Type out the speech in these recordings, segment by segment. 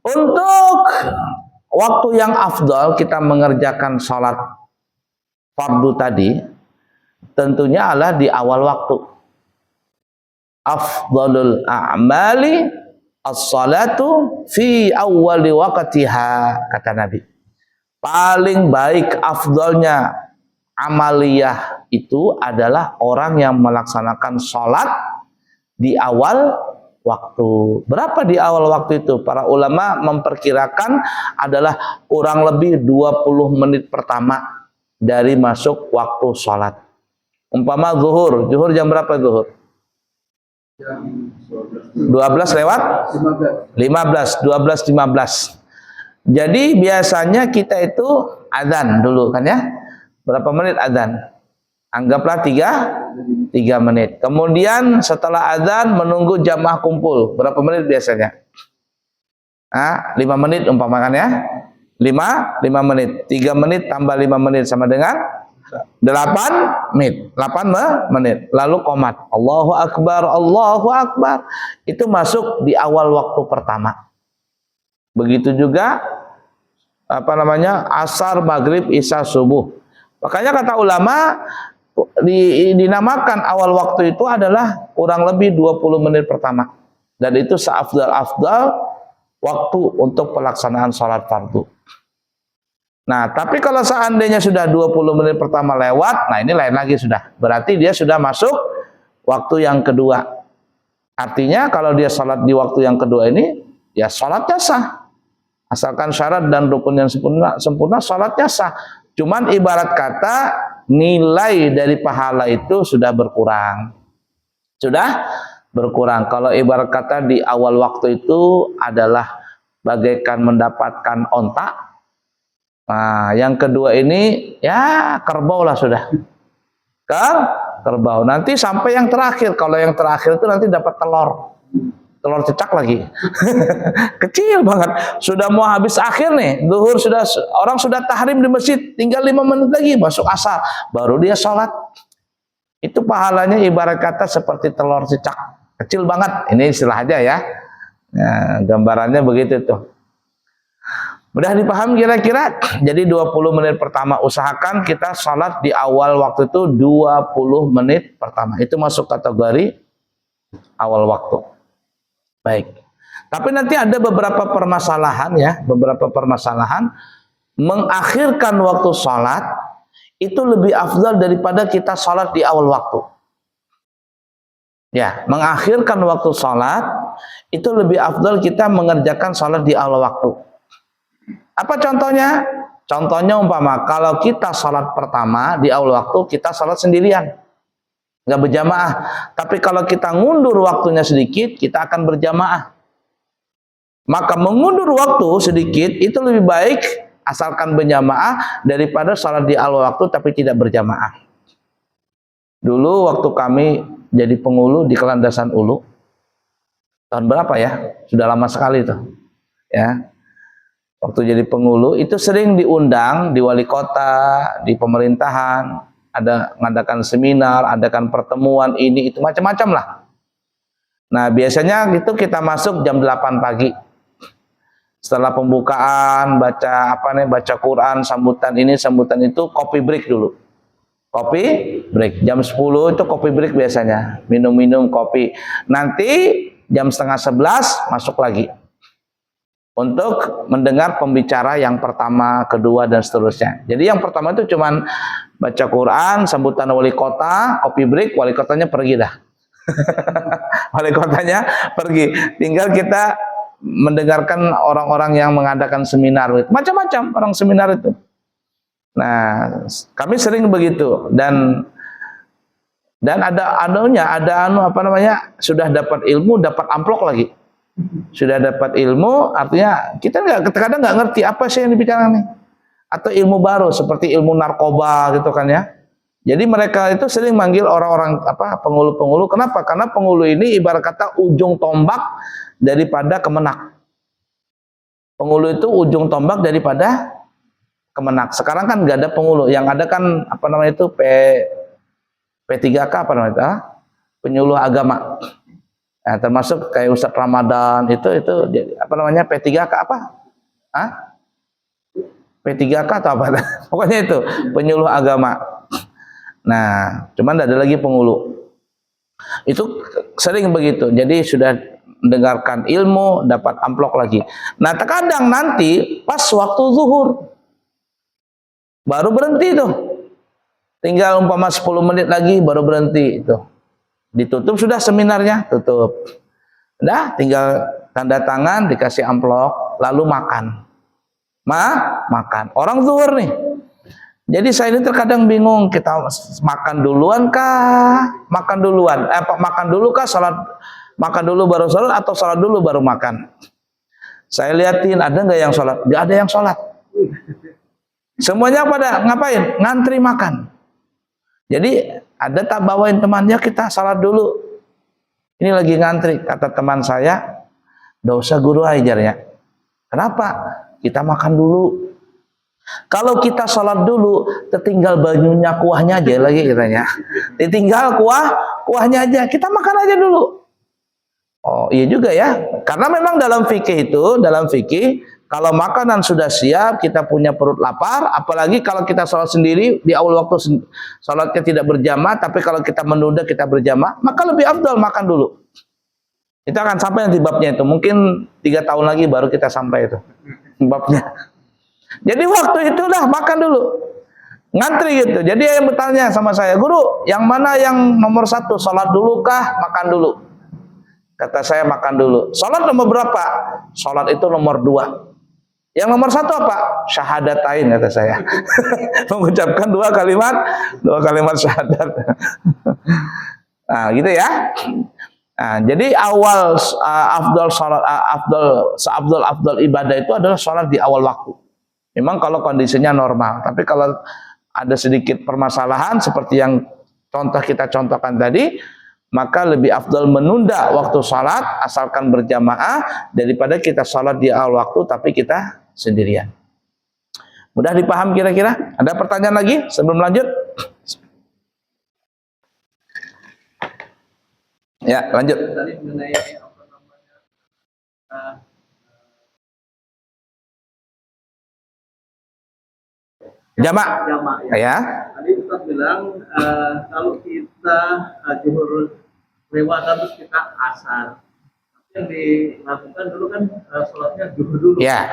Untuk waktu yang afdal kita mengerjakan sholat fardu tadi, tentunya adalah di awal waktu. Afdalul a'mali as-salatu fi awwali waqtiha, kata Nabi. Paling baik afdalnya amaliyah itu adalah orang yang melaksanakan sholat di awal waktu. Berapa di awal waktu itu? Para ulama memperkirakan adalah kurang lebih 20 menit pertama dari masuk waktu sholat. Umpama zuhur jam berapa zuhur? Jam 12 lewat 15, 12:15. Jadi biasanya kita itu adzan dulu kan ya. Berapa menit adzan? Anggaplah 3 menit. Kemudian setelah adzan menunggu jamaah kumpul. Berapa menit biasanya? 5 menit umpamakan ya. 5 menit. 3 menit tambah 5 menit sama dengan 8 menit. 8 menit. Lalu qomat. Allahu Akbar, Allahu Akbar. Itu masuk di awal waktu pertama. Begitu juga asar, maghrib, isya, subuh. Makanya kata ulama dinamakan awal waktu itu adalah kurang lebih 20 menit pertama. Dan itu seafdal-afdal waktu untuk pelaksanaan sholat fardu. Nah, tapi kalau seandainya sudah 20 menit pertama lewat, nah ini lain lagi sudah. Berarti dia sudah masuk waktu yang kedua. Artinya kalau dia sholat di waktu yang kedua ini, ya sholatnya sah. Asalkan syarat dan rukun yang sempurna sholatnya sah. Cuman ibarat kata nilai dari pahala itu sudah berkurang. Sudah berkurang. Kalau ibarat kata di awal waktu itu adalah bagaikan mendapatkan onta. Nah, yang kedua ini ya kerbau lah sudah. Kerbau. Nanti sampai yang terakhir. Kalau yang terakhir itu nanti dapat telur cecak lagi. Kecil banget. Sudah mau habis akhir nih. Zuhur orang sudah tahrim di masjid. Tinggal 5 menit lagi masuk asar. Baru dia sholat. Itu pahalanya ibarat kata seperti telur cecak. Kecil banget. Ini istilah aja ya. Nah, gambarannya begitu tuh. Mudah dipaham kira-kira? Jadi 20 menit pertama usahakan kita sholat di awal waktu itu 20 menit pertama. Itu masuk kategori awal waktu. Baik. Tapi nanti ada beberapa permasalahan ya. Beberapa permasalahan. Mengakhirkan waktu sholat itu lebih afdal daripada kita sholat di awal waktu. Ya, mengakhirkan waktu sholat itu lebih afdal kita mengerjakan sholat di awal waktu. Apa contohnya? Contohnya umpama kalau kita sholat pertama di awal waktu kita sholat sendirian, nggak berjamaah. Tapi kalau kita ngundur waktunya sedikit, kita akan berjamaah. Maka mengundur waktu sedikit itu lebih baik asalkan berjamaah daripada sholat di awal waktu tapi tidak berjamaah. Dulu waktu kami jadi pengulu di Kelandasan Ulu, tahun berapa ya? Sudah lama sekali tuh, ya. Waktu jadi pengulu itu sering diundang di wali kota, di pemerintahan, ada ngadakan seminar, adakan pertemuan ini itu macam-macam lah. Nah, biasanya gitu kita masuk jam 8 pagi. Setelah pembukaan, baca Quran, sambutan ini, sambutan itu, kopi break dulu. Kopi break. Jam 10 itu kopi break biasanya. Minum-minum kopi. Nanti jam 10:30 masuk lagi. Untuk mendengar pembicara yang pertama, kedua, dan seterusnya. Jadi yang pertama itu cuman baca Quran, sambutan wali kota, kopi break, wali kotanya pergi dah. Wali kotanya pergi. Tinggal kita mendengarkan orang-orang yang mengadakan seminar. Macam-macam orang seminar itu. Nah, kami sering begitu. Dan sudah dapat ilmu, dapat amplop lagi. Sudah dapat ilmu, artinya kita kadang nggak ngerti apa sih yang dibicarakan nih, atau ilmu baru seperti ilmu narkoba gitu kan ya. Jadi mereka itu sering manggil orang-orang pengulu-pengulu. Kenapa? Karena pengulu ini ibarat kata ujung tombak daripada kemenak. Pengulu itu ujung tombak daripada kemenak. Sekarang kan nggak ada pengulu, yang ada kan P3K penyuluh agama. Nah, termasuk kayak Ustadz Ramadan itu apa namanya P3K apa? Hah? P3K atau apa? Pokoknya itu penyuluh agama. Nah, cuman tidak ada lagi penghulu. Itu sering begitu. Jadi sudah mendengarkan ilmu, dapat amplop lagi. Nah, terkadang nanti pas waktu zuhur baru berhenti tuh. Tinggal umpama 10 menit lagi baru berhenti itu. Ditutup sudah seminarnya, tutup. Udah, tinggal tanda tangan, dikasih amplop, lalu makan. Makan. Orang zuhur nih. Jadi saya ini terkadang bingung, kita makan duluan kah? Makan duluan. Makan dulu kah? Makan dulu baru sholat atau sholat dulu baru makan? Saya liatin ada nggak yang sholat? Nggak ada yang sholat. Semuanya pada ngapain? Ngantri makan. Jadi ada tak bawain temannya, kita sholat dulu. Ini lagi ngantri, kata teman saya, dosa guru ajarnya. Kenapa? Kita makan dulu. Kalau kita sholat dulu, tertinggal bajunya, kuahnya aja lagi katanya. Ditinggal kuahnya aja, kita makan aja dulu. Oh iya juga ya, karena memang dalam fikih kalau makanan sudah siap, kita punya perut lapar, apalagi kalau kita sholat sendiri di awal waktu sholatnya tidak berjamaah, tapi kalau kita menunda kita berjamaah, maka lebih afdal makan dulu. Kita akan sampai nanti babnya itu, mungkin 3 tahun lagi baru kita sampai itu babnya. Jadi waktu itu dah makan dulu, ngantri gitu. Jadi yang bertanya sama saya, guru, yang mana yang nomor 1, sholat dulu kah, makan dulu? Kata saya makan dulu. Sholat nomor berapa? Sholat itu nomor 2. Yang nomor 1 apa? Syahadatain kata saya. Mengucapkan 2 kalimat syahadat. Nah gitu ya. Nah, jadi awal afdal ibadah itu adalah sholat di awal waktu. Memang kalau kondisinya normal, tapi kalau ada sedikit permasalahan seperti yang kita contohkan tadi, maka lebih afdal menunda waktu sholat asalkan berjamaah daripada kita sholat di awal waktu tapi kita sendirian. Mudah dipaham kira-kira? Ada pertanyaan lagi sebelum lanjut? Ya, lanjut. Tadi mengenai apa namanya Jamak. Ya. Tadi Ustaz bilang kalau kita zuhur lewat terus kita asar. Tapi yang dilakukan dulu kan sholatnya zuhur dulu. Ya.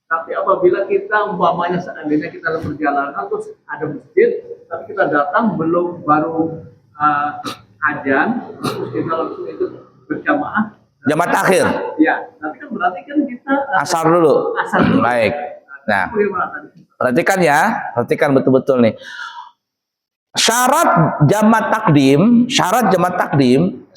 Tapi apabila kita umpamanya seandainya kita dalam perjalanan terus ada masjid, tapi kita datang baru azan, terus kita langsung itu berjamaah. Jamaah takhir. Ya, nanti kan berarti kan kita asar dulu. Asar dulu. Baik. Nah, perhatikan betul-betul nih. Syarat jamak takdim,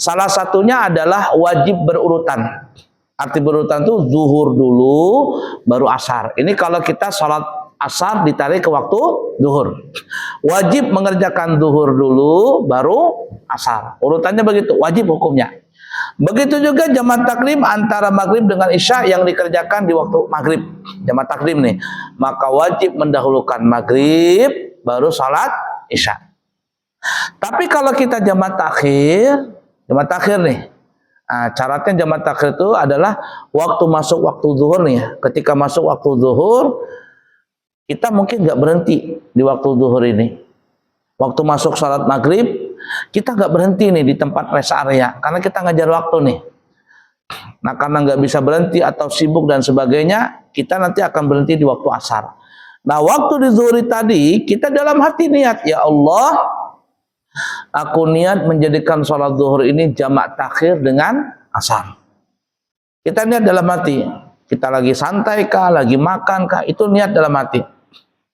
salah satunya adalah wajib berurutan. Arti berurutan itu zuhur dulu, baru asar. Ini kalau kita sholat asar ditarik ke waktu zuhur. Wajib mengerjakan zuhur dulu, baru asar. Urutannya begitu, wajib hukumnya. Begitu juga jamak takdim antara maghrib dengan isya yang dikerjakan di waktu maghrib. Jamak takdim nih, maka wajib mendahulukan maghrib baru salat isya. Tapi kalau kita jamak takhir nih, syaratnya jamak takhir itu adalah waktu masuk waktu zuhur nih. Ketika masuk waktu zuhur, kita mungkin nggak berhenti di waktu zuhur ini. Waktu masuk salat maghrib, kita nggak berhenti nih di tempat rest area karena kita ngajar waktu nih. Nah karena nggak bisa berhenti atau sibuk dan sebagainya, kita nanti akan berhenti di waktu asar. Nah waktu di zuhur tadi kita dalam hati niat, ya Allah, aku niat menjadikan sholat zuhur ini jamak takhir dengan asar. Kita niat dalam hati. Kita lagi santai kah, lagi makan kah, itu niat dalam hati.